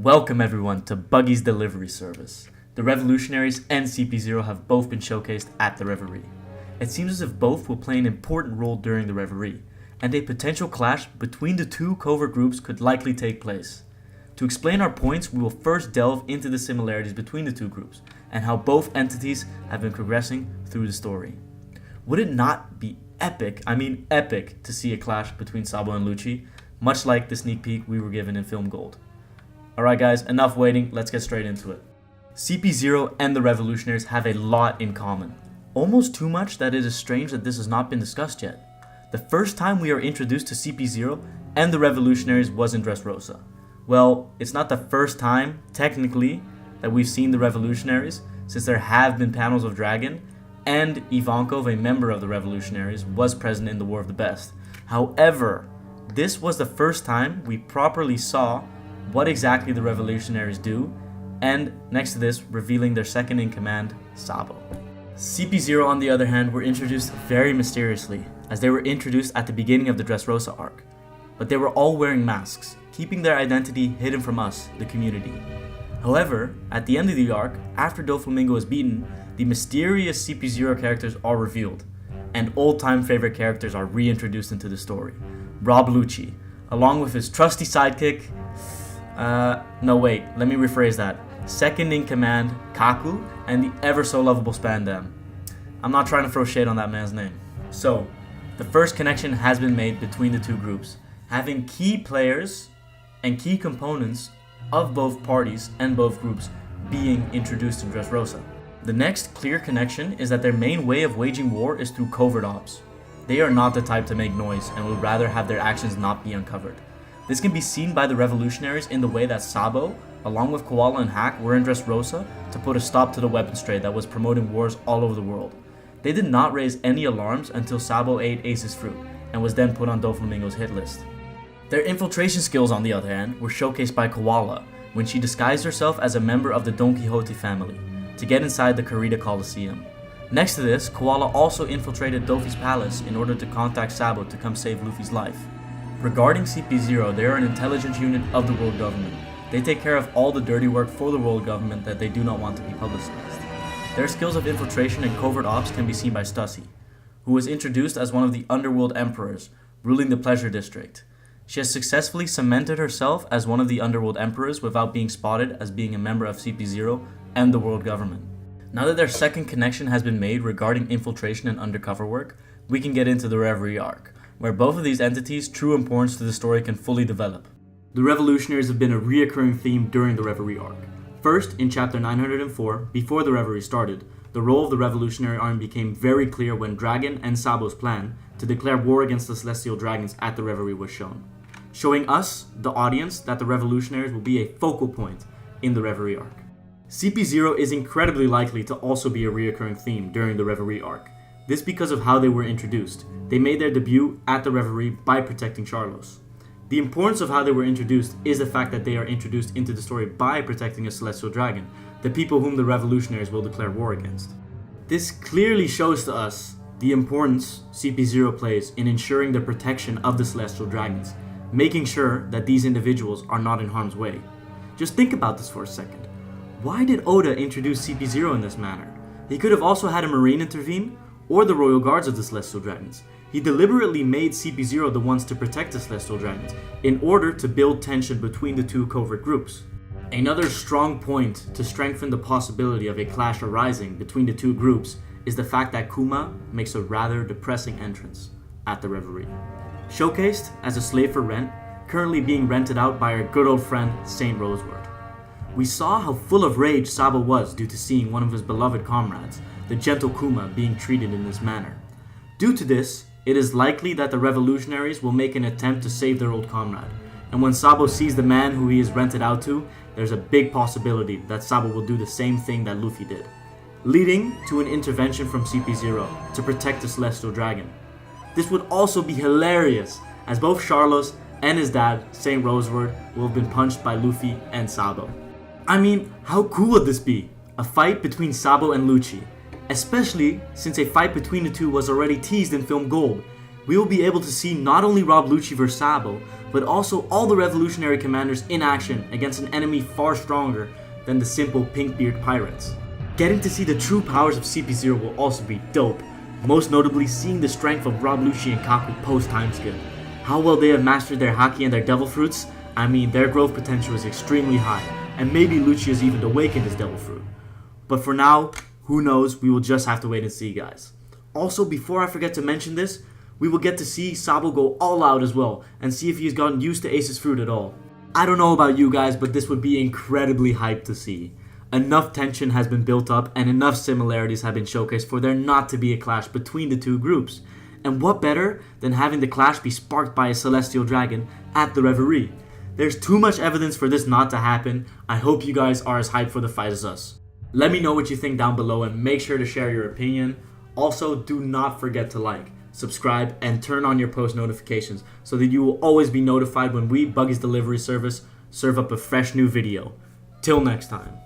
Welcome everyone to Buggy's delivery service. The Revolutionaries and CP0 have both been showcased at the Reverie. It seems as if both will play an important role during the Reverie, and a potential clash between the two covert groups could likely take place. To explain our points, we will first delve into the similarities between the two groups, and how both entities have been progressing through the story. Would it not be epic, to see a clash between Sabo and Lucci, much like the sneak peek we were given in Film Gold? Alright guys, enough waiting, let's get straight into it. CP0 and the Revolutionaries have a lot in common. Almost too much that it is strange that this has not been discussed yet. The first time we are introduced to CP0 and the Revolutionaries was in Dressrosa. Well, it's not the first time, technically, that we've seen the Revolutionaries, since there have been panels of Dragon, and Ivankov, a member of the Revolutionaries, was present in the War of the Best. However, this was the first time we properly saw what exactly the Revolutionaries do, and next to this, revealing their second in command, Sabo. CP0 on the other hand were introduced very mysteriously, as they were introduced at the beginning of the Dressrosa arc. But they were all wearing masks, keeping their identity hidden from us, the community. However, at the end of the arc, after Doflamingo is beaten, the mysterious CP0 characters are revealed, and old-time favorite characters are reintroduced into the story. Rob Lucci, along with his trusty sidekick, let me rephrase that. Second in command, Kaku, and the ever so lovable Spandam. I'm not trying to throw shade on that man's name. So, the first connection has been made between the two groups, having key players and key components of both parties and both groups being introduced in Dressrosa. The next clear connection is that their main way of waging war is through covert ops. They are not the type to make noise and would rather have their actions not be uncovered. This can be seen by the Revolutionaries in the way that Sabo, along with Koala and Hack, were in Dressrosa to put a stop to the weapons trade that was promoting wars all over the world. They did not raise any alarms until Sabo ate Ace's fruit, and was then put on Doflamingo's hit list. Their infiltration skills, on the other hand, were showcased by Koala, when she disguised herself as a member of the Don Quixote family, to get inside the Corrida Coliseum. Next to this, Koala also infiltrated Dofi's palace in order to contact Sabo to come save Luffy's life. Regarding CP0, they are an intelligence unit of the world government. They take care of all the dirty work for the world government that they do not want to be publicized. Their skills of infiltration and covert ops can be seen by Stussy, who was introduced as one of the underworld emperors, ruling the Pleasure District. She has successfully cemented herself as one of the underworld emperors without being spotted as being a member of CP0 and the world government. Now that their second connection has been made regarding infiltration and undercover work, we can get into the Reverie arc, where both of these entities' true importance to the story can fully develop. The Revolutionaries have been a reoccurring theme during the Reverie arc. First, in chapter 904, before the Reverie started, the role of the Revolutionary Army became very clear when Dragon and Sabo's plan to declare war against the Celestial Dragons at the Reverie was shown, showing us, the audience, that the Revolutionaries will be a focal point in the Reverie arc. CP0 is incredibly likely to also be a reoccurring theme during the Reverie arc. This because of how they were introduced. They made their debut at the Reverie by protecting Charlos. The importance of how they were introduced is the fact that they are introduced into the story by protecting a Celestial Dragon, the people whom the Revolutionaries will declare war against. This clearly shows to us the importance CP0 plays in ensuring the protection of the Celestial Dragons, making sure that these individuals are not in harm's way. Just think about this for a second. Why did Oda introduce CP0 in this manner? He could have also had a Marine intervene, or the Royal Guards of the Celestial Dragons. He deliberately made CP0 the ones to protect the Celestial Dragons, in order to build tension between the two covert groups. Another strong point to strengthen the possibility of a clash arising between the two groups is the fact that Kuma makes a rather depressing entrance at the Reverie. Showcased as a slave for rent, currently being rented out by our good old friend Saint Roseward. We saw how full of rage Sabo was due to seeing one of his beloved comrades, the gentle Kuma, being treated in this manner. Due to this, it is likely that the Revolutionaries will make an attempt to save their old comrade, and when Sabo sees the man who he is rented out to, there's a big possibility that Sabo will do the same thing that Luffy did, leading to an intervention from CP0 to protect the Celestial Dragon. This would also be hilarious, as both Charlos and his dad, Saint Roseward, will have been punched by Luffy and Sabo. How cool would this be? A fight between Sabo and Lucci, especially since a fight between the two was already teased in Film Gold. we will be able to see not only Rob Lucci vs Sabo, but also all the Revolutionary commanders in action against an enemy far stronger than the simple Pinkbeard pirates. Getting to see the true powers of CP0 will also be dope, most notably seeing the strength of Rob Lucci and Kaku post time skip. How well they have mastered their Haki and their Devil Fruits, I mean their growth potential is extremely high, and maybe Lucci has even awakened his Devil Fruit. But for now, who knows, we will just have to wait and see, guys. Also, before I forget to mention this, we will get to see Sabo go all out as well, and see if he's gotten used to Ace's fruit at all. I don't know about you guys, but this would be incredibly hyped to see. Enough tension has been built up and enough similarities have been showcased for there not to be a clash between the two groups. And what better than having the clash be sparked by a celestial dragon at the Reverie? There's too much evidence for this not to happen. I hope you guys are as hyped for the fight as us. Let me know what you think down below and make sure to share your opinion. Also, do not forget to like, subscribe, and turn on your post notifications so that you will always be notified when we, Buggy's delivery service, serve up a fresh new video. Till next time.